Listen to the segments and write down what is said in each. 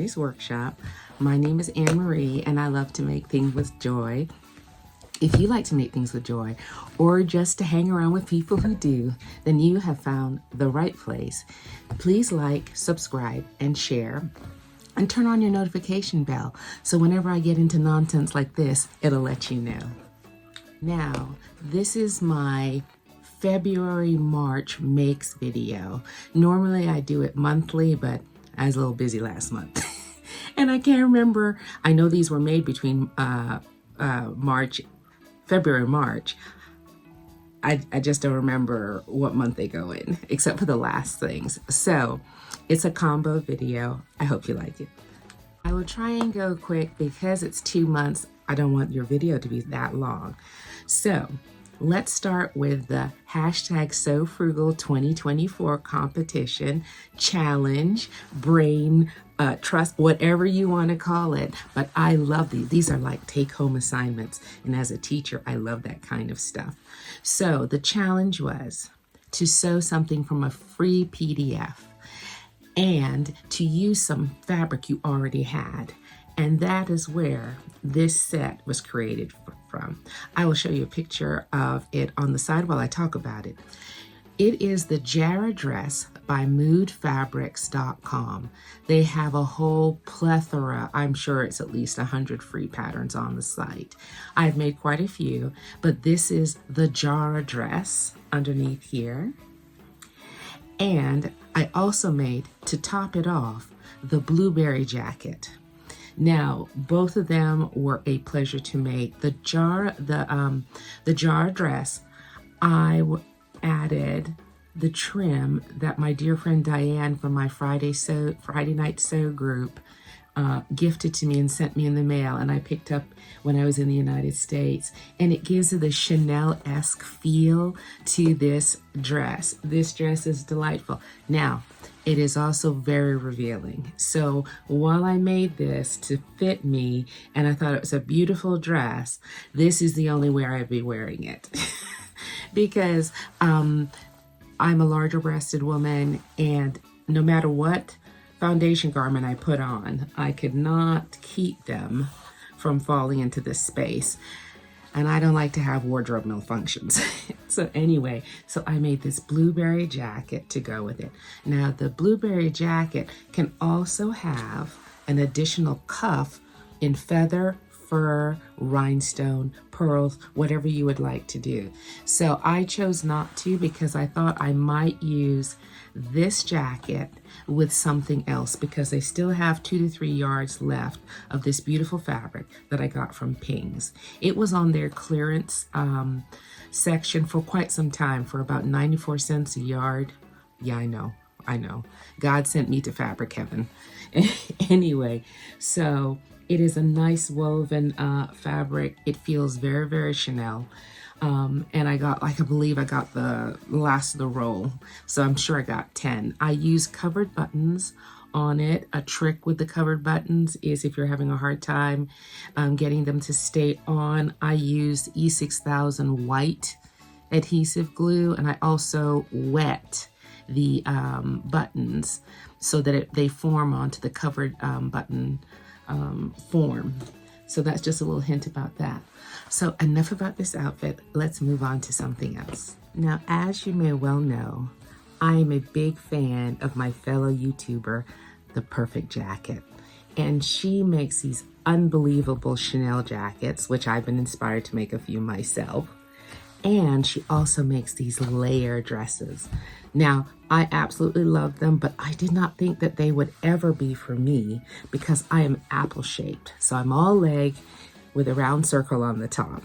Anmaree's Workshop. My name is Anne-Marie and I love to make things with joy. If you like to make things with joy or just to hang around with people who do, then you have found the right place. Please like, subscribe, and share, and turn on your notification bell so whenever I get into nonsense like this, it'll let you know. Now, this is my February-March makes video. Normally I do it monthly, but I was a little busy last month. And I can't remember, I know these were made between February and March. I just don't remember what month they go in, except for the last things. So it's a combo video. I hope you like it. I will try and go quick because it's 2 months. I don't want your video to be that long. So let's start with the hashtag SoFrugal 2024 competition, challenge, brain, trust, whatever you want to call it. But I love these. These are like take-home assignments. And as a teacher, I love that kind of stuff. So the challenge was to sew something from a free PDF and to use some fabric you already had. And that is where this set was created from. I will show you a picture of it on the side while I talk about it. It is the Jara Dress by memadewardrobe.com. They have a whole plethora, I'm sure it's at least 100 free patterns on the site. I've made quite a few, but this is the Jara Dress underneath here. And I also made, to top it off, the blueberry jacket. Now, both of them were a pleasure to make. The Jara Dress, I added the trim that my dear friend Diane from my Friday Night Sew group gifted to me and sent me in the mail, and I picked up when I was in the United States. And it gives it the Chanel-esque feel to this dress. This dress is delightful. Now, it is also very revealing. So while I made this to fit me and I thought it was a beautiful dress, this is the only way I'd be wearing it. Because I'm a larger breasted woman, and no matter what foundation garment I put on, I could not keep them from falling into this space. And I don't like to have wardrobe malfunctions. So anyway, so I made this blueberry jacket to go with it. Now the blueberry jacket can also have an additional cuff in feather, fur, rhinestone, pearls, whatever you would like to do. So I chose not to because I thought I might use this jacket with something else because I still have 2 to 3 yards left of this beautiful fabric that I got from Pings. It was on their clearance section for quite some time for about 94 cents a yard. Yeah, I know. God sent me to fabric heaven. Anyway, so it is a nice woven fabric. It feels very, very Chanel. And I believe I got the last of the roll. So I'm sure I got 10. I use covered buttons on it. A trick with the covered buttons is if you're having a hard time getting them to stay on, I use E6000 white adhesive glue, and I also wet the buttons so that they form onto the covered button form. So that's just a little hint about that. So enough about this outfit. Let's move on to something else. Now, as you may well know, I am a big fan of my fellow YouTuber, The Perfect Jacket. And she makes these unbelievable Chanel jackets, which I've been inspired to make a few myself. And she also makes these layer dresses. Now, I absolutely love them, but I did not think that they would ever be for me because I am apple-shaped. So I'm all leg with a round circle on the top.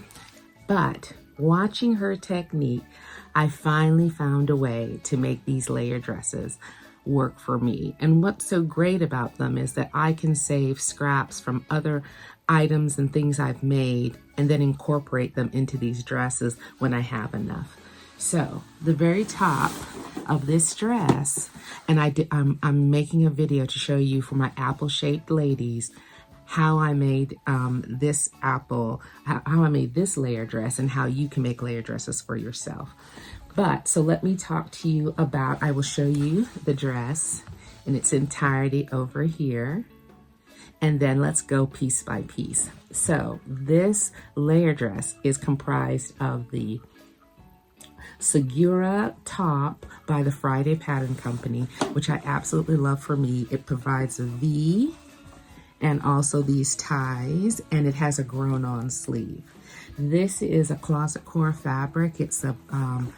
But watching her technique, I finally found a way to make these layer dresses work for me. And what's so great about them is that I can save scraps from other items and things I've made and then incorporate them into these dresses when I have enough. So the very top of this dress, and I'm making a video to show you for my apple-shaped ladies how I made this layer dress and how you can make layer dresses for yourself. But so let me talk to you about, I will show you the dress in its entirety over here. and then let's go piece by piece. So this layer dress is comprised of the Segura top by the Friday Pattern Company, which I absolutely love for me. It provides a V and also these ties, and it has a grown-on sleeve. This is a closet core fabric. It's an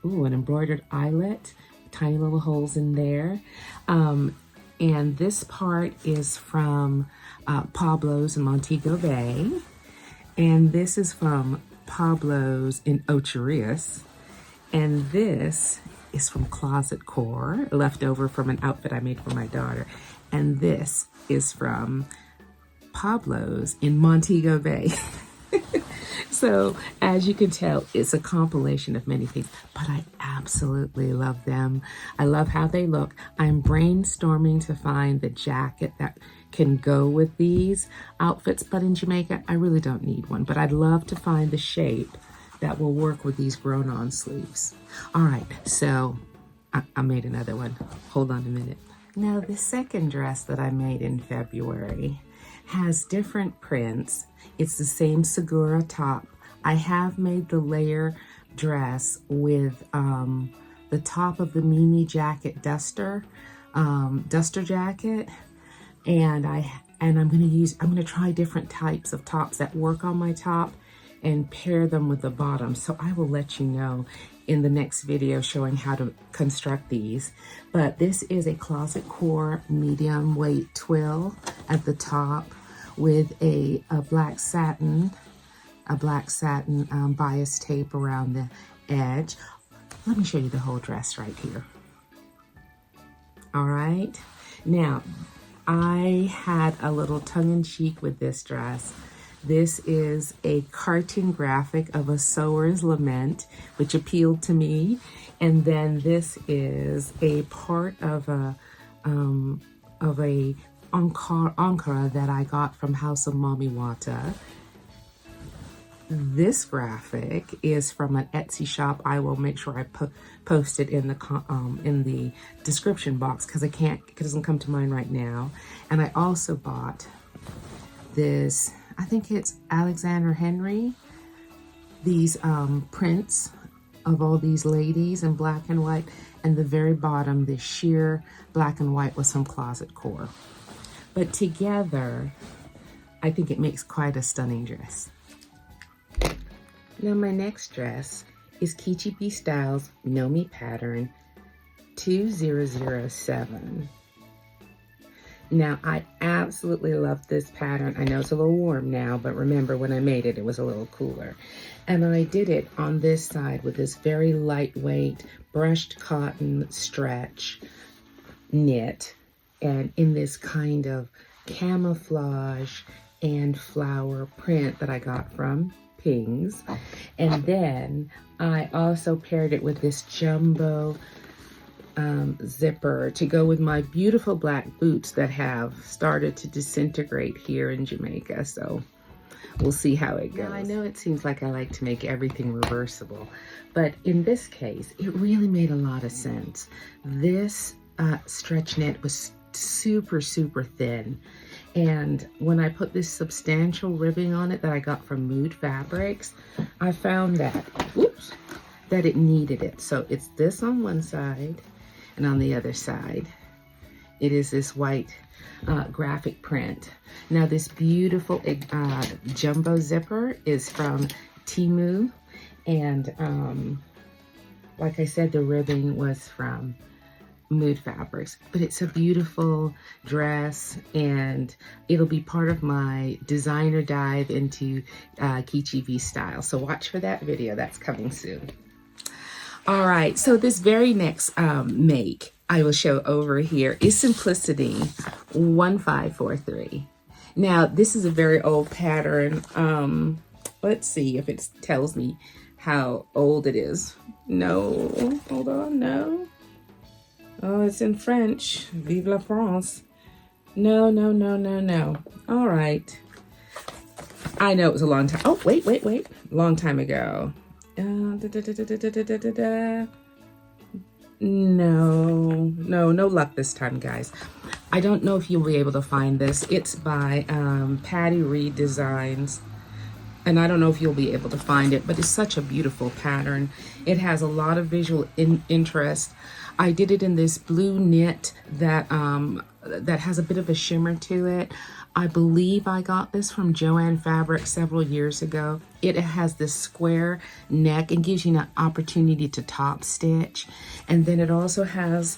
embroidered eyelet, tiny little holes in there. And this part is from Pablo's in Montego Bay. And this is from Pablo's in Ocho Rios. And this is from Closet Core, left over from an outfit I made for my daughter. And this is from Pablo's in Montego Bay. So as you can tell, it's a compilation of many things, but I absolutely love them. I love how they look. I'm brainstorming to find the jacket that can go with these outfits, but in Jamaica, I really don't need one, but I'd love to find the shape that will work with these grown-on sleeves. All right, so I made another one. Hold on a minute. Now, the second dress that I made in February has different prints. It's the same Segura top. I have made the layer dress with the top of the Mimi jacket duster jacket, and I'm gonna try different types of tops that work on my top and pair them with the bottom. So I will let you know in the next video showing how to construct these. But this is a Closet Core medium weight twill at the top with a black satin bias tape around the edge. Let me show you the whole dress right here. All right, now I had a little tongue-in-cheek with this dress. This is a cartoon graphic of a sewer's lament, which appealed to me. And then this is a part of a ankara that I got from House of Mommy Wata. This graphic is from an Etsy shop. I will make sure I post it in the description box because it doesn't come to mind right now. And I also bought this, I think it's Alexander Henry, these prints of all these ladies in black and white, and the very bottom, the sheer black and white with some Closet Core. But together, I think it makes quite a stunning dress. Now my next dress is Keechi B Styles Nomi pattern 2007. Now I absolutely love this pattern. I know it's a little warm now, but remember when I made it, it was a little cooler. And I did it on this side with this very lightweight brushed cotton stretch knit, and in this kind of camouflage and flower print that I got from Pings. And then I also paired it with this jumbo zipper to go with my beautiful black boots that have started to disintegrate here in Jamaica. So we'll see how it goes. Now, I know it seems like I like to make everything reversible, but in this case, it really made a lot of sense. This stretch knit was super, super thin. And when I put this substantial ribbing on it that I got from Pingsfabrics, I found that, that it needed it. So it's this on one side, and on the other side, it is this white graphic print. Now this beautiful jumbo zipper is from Temu, and like I said, the ribbing was from Pingsfabrics, but it's a beautiful dress, and it'll be part of my designer dive into Keechi B style. So watch for that video. That's coming soon. All right, so this very next make I will show over here is Simplicity 1543. Now this is a very old pattern. Let's see if it tells me how old it is. No, hold on, no. Oh, it's in French. Vive la France. No. All right. I know it was a long time. Oh, wait. Long time ago. No luck this time, guys. I don't know if you'll be able to find this. It's by Patty Reed Designs. And I don't know if you'll be able to find it, but it's such a beautiful pattern. It has a lot of visual interest. I did it in this blue knit that that has a bit of a shimmer to it. I believe I got this from Joanne Fabric several years ago. It has this square neck and gives you an opportunity to top stitch. And then it also has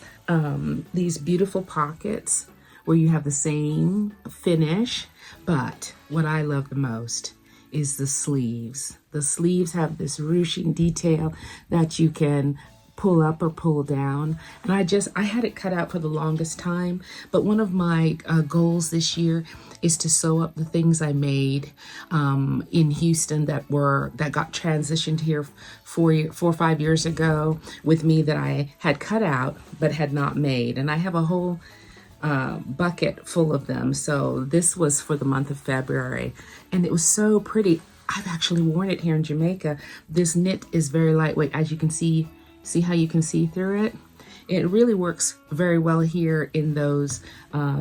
these beautiful pockets where you have the same finish. But what I love the most is the sleeves. The sleeves have this ruching detail that you can pull up or pull down. And I had it cut out for the longest time, but one of my goals this year is to sew up the things I made in Houston that got transitioned here 4 or 5 years ago with me that I had cut out but had not made. And I have a whole bucket full of them. So this was for the month of February, and it was so pretty. I've actually worn it here in Jamaica. This knit is very lightweight, as you can see. See how you can see through it? It really works very well here in those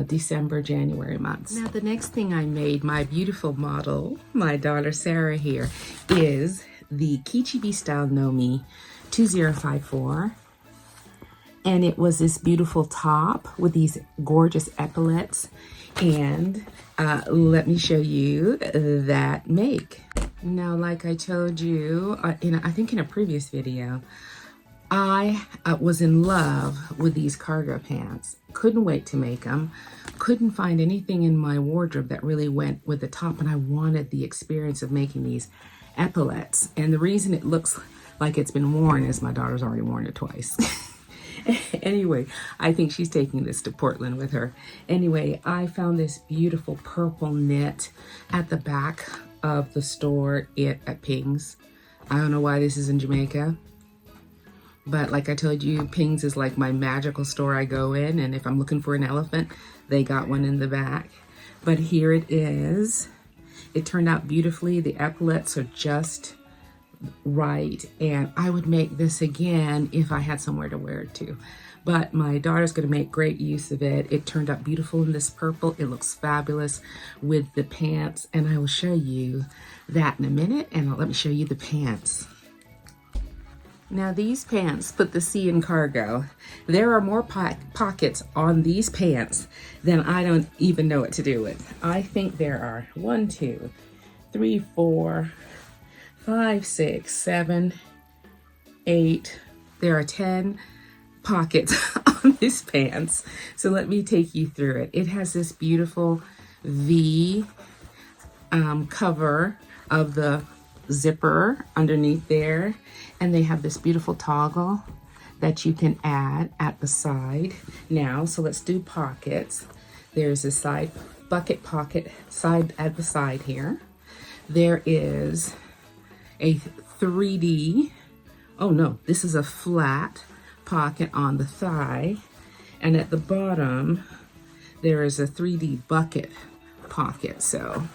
December, January months. Now, the next thing I made, my beautiful model, my daughter Sarah here, is the Keechi B style Nomi 2054. And it was this beautiful top with these gorgeous epaulets. And let me show you that make. Now, like I told you, I think in a previous video, I was in love with these cargo pants. Couldn't wait to make them. Couldn't find anything in my wardrobe that really went with the top, and I wanted the experience of making these epaulets. And the reason it looks like it's been worn is my daughter's already worn it twice. Anyway, I think she's taking this to Portland with her. Anyway, I found this beautiful purple knit at the back of the store at Ping's. I don't know why this is in Jamaica, but like I told you, Ping's is like my magical store I go in, and if I'm looking for an elephant, they got one in the back. But here it is. It turned out beautifully. The epaulets are just right, and I would make this again if I had somewhere to wear it to. But my daughter's going to make great use of it. It turned out beautiful in this purple. It looks fabulous with the pants, and I will show you that in a minute. And let me show you the pants. Now these pants put the C in cargo. There are more pockets on these pants than I don't even know what to do with. I think there are 1, 2, 3, 4, 5, 6, 7, 8. There are 10 pockets on these pants. So let me take you through it. It has this beautiful V cover of the zipper underneath there, and they have this beautiful toggle that you can add at the side. Now, so let's do pockets. There's a side bucket pocket side at the side here. There is a 3D, oh no, this is a flat pocket on the thigh, and at the bottom there is a 3D bucket pocket, so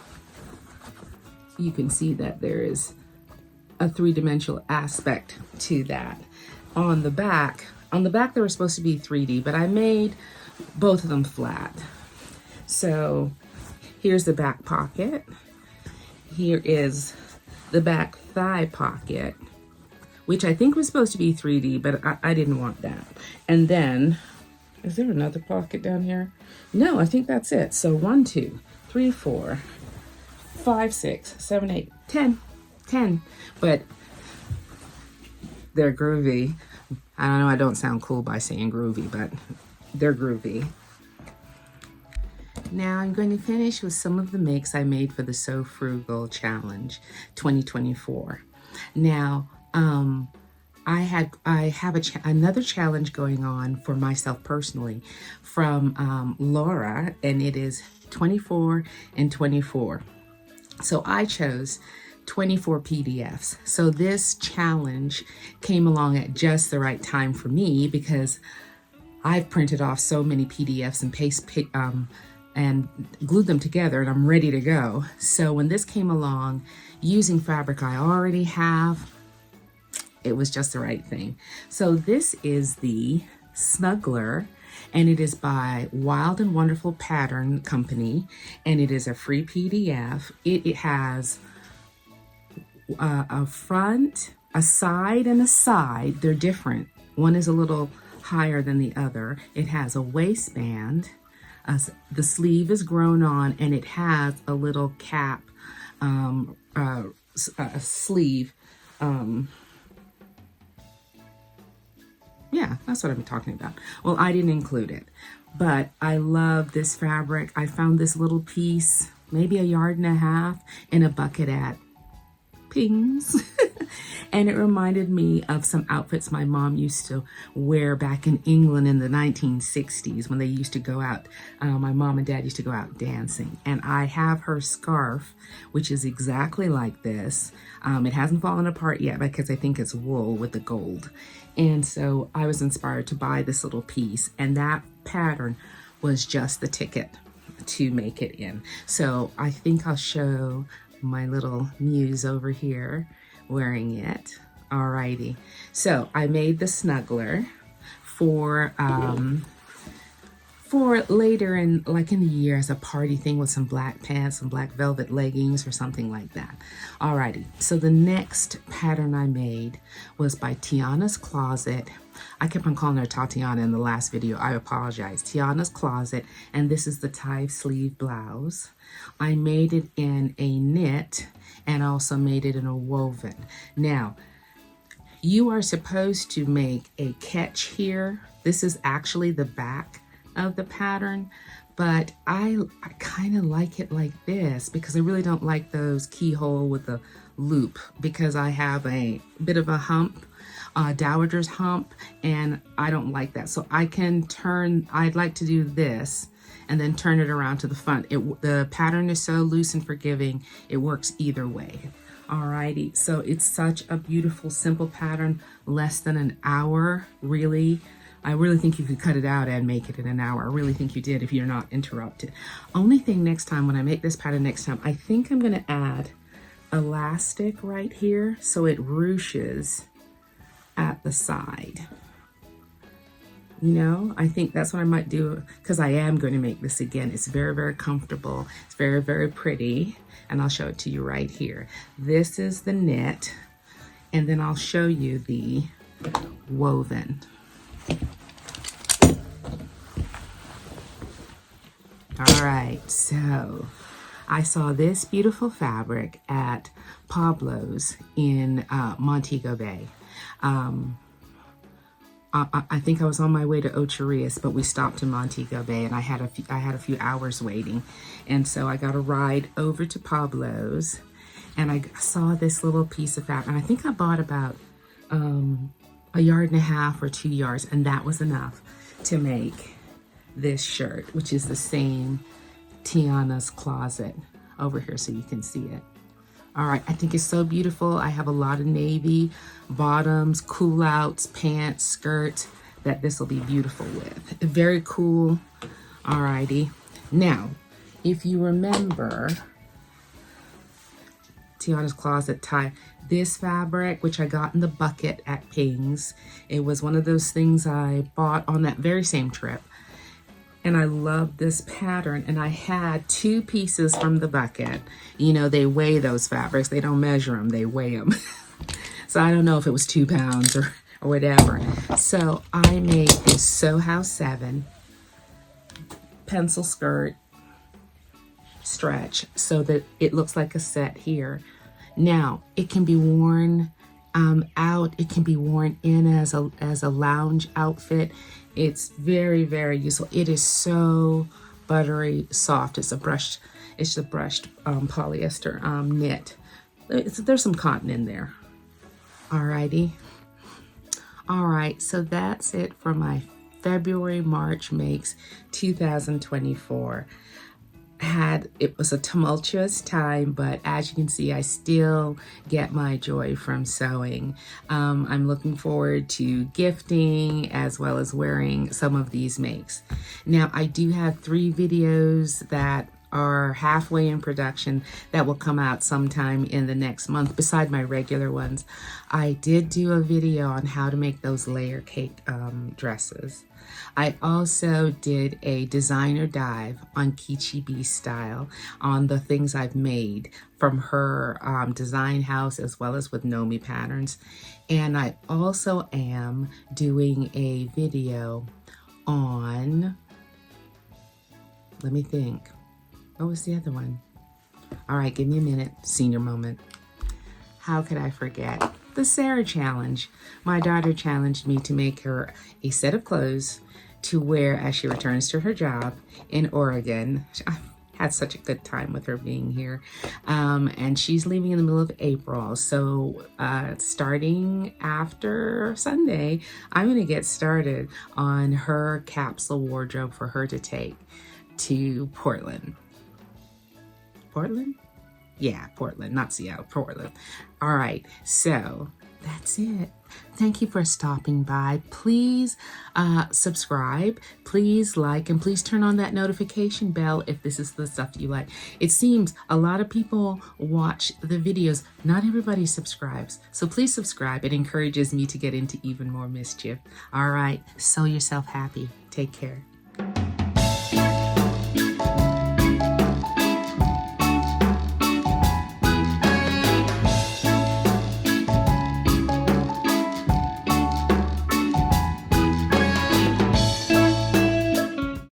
you can see that there is a three-dimensional aspect to that. On the back they were supposed to be 3D, but I made both of them flat. So here's the back pocket. Here is the back thigh pocket, which I think was supposed to be 3D, but I didn't want that. And then, is there another pocket down here? No, I think that's it. So 1, 2, 3, 4, 5, 6, 7, 8, 10. But they're groovy. I don't know, I don't sound cool by saying groovy, but they're groovy. Now I'm going to finish with some of the makes I made for the So Frugal Challenge 2024. Now, I have another challenge going on for myself personally from Laura, and it is 24 and 24. So I chose 24 PDFs. So this challenge came along at just the right time for me because I've printed off so many PDFs and and glued them together, and I'm ready to go. So when this came along, using fabric I already have, It was just the right thing. So this is the Snuggler, and it is by Wild and Wonderful Pattern Company, and it is a free PDF. It has a front, a side, and a side. They're different. One is a little higher than the other. It has a waistband. The sleeve is grown on, and it has a little cap, a sleeve. Yeah, that's what I'm talking about. Well, I didn't include it, but I love this fabric. I found this little piece, maybe 1.5 yards, in a bucket at Pings. And it reminded me of some outfits my mom used to wear back in England in the 1960s when they used to go out. My mom and dad used to go out dancing. And I have her scarf, which is exactly like this. It hasn't fallen apart yet because I think it's wool with the gold. And so I was inspired to buy this little piece, and that pattern was just the ticket to make it in. So I think I'll show my little muse over here wearing it. Alrighty, so I made the Snuggler for later in the year as a party thing with some black pants, some black velvet leggings or something like that. Alrighty, so the next pattern I made was by Tianas Closet. I kept on calling her Tatiana in the last video. I apologize. Tianas Closet, and this is the tie sleeve blouse. I made it in a knit and also made it in a woven. Now, you are supposed to make a catch here. This is actually the back of the pattern, but I kind of like it like this because I really don't like those keyhole with the loop because I have a bit of a hump, dowager's hump, and I don't like that. So I can I'd like to do this and then turn it around to the front. The pattern is so loose and forgiving, it works either way. Alrighty, so it's such a beautiful, simple pattern, less than an hour, really. I really think you could cut it out and make it in an hour. I really think you did if you're not interrupted. Only thing next time, when I make this pattern next time, I think I'm gonna add elastic right here so it ruches at the side. You know, I think that's what I might do because I am going to make this again. It's very, very comfortable. It's very, very pretty. And I'll show it to you right here. This is the knit. And then I'll show you the woven. All right, so I saw this beautiful fabric at Pablo's in Montego Bay. I think I was on my way to Ocho Rios, but we stopped in Montego Bay, and I had a few hours waiting, and so I got a ride over to Pablo's, and I saw this little piece of fabric, and I think I bought about 1.5 yards or 2 yards, and that was enough to make this shirt, which is the same Tianas Closet over here, so you can see it. All right, I think it's so beautiful. I have a lot of navy bottoms, cool outs, pants, skirts that this will be beautiful with. Very cool. All righty. Now, if you remember Tianas Closet tie, this fabric, which I got in the bucket at Pings, it was one of those things I bought on that very same trip. And I love this pattern, and I had 2 pieces from the bucket. You know, they weigh those fabrics. They don't measure them, they weigh them. So I don't know if it was 2 pounds or whatever. So I made this Sew House 7 pencil skirt stretch so that it looks like a set here. Now, it can be worn out. It can be worn in as a lounge outfit. It's very, very useful. It is so buttery soft. It's the brushed polyester knit. There's some cotton in there. Alrighty. All right, so that's it for my February March makes 2024. It was a tumultuous time, but as you can see, I still get my joy from sewing. I'm looking forward to gifting as well as wearing some of these makes. Now, I do have 3 videos that are halfway in production that will come out sometime in the next month, beside my regular ones. I did do a video on how to make those layer cake dresses. I also did a designer dive on Keechi B style on the things I've made from her design house, as well as with Nomi patterns. And I also am doing a video on, let me think, what was the other one? All right, give me a minute. Senior moment. How could I forget? The Sarah challenge. My daughter challenged me to make her a set of clothes to wear as she returns to her job in Oregon. I had such a good time with her being here. And she's leaving in the middle of April. So starting after Sunday, I'm going to get started on her capsule wardrobe for her to take to Portland. Portland? Yeah, Portland, not Seattle, Portland. All right, so that's it. Thank you for stopping by. Please subscribe, please like, and please turn on that notification bell if this is the stuff you like. It seems a lot of people watch the videos. Not everybody subscribes. So please subscribe. It encourages me to get into even more mischief. All right, sew yourself happy. Take care.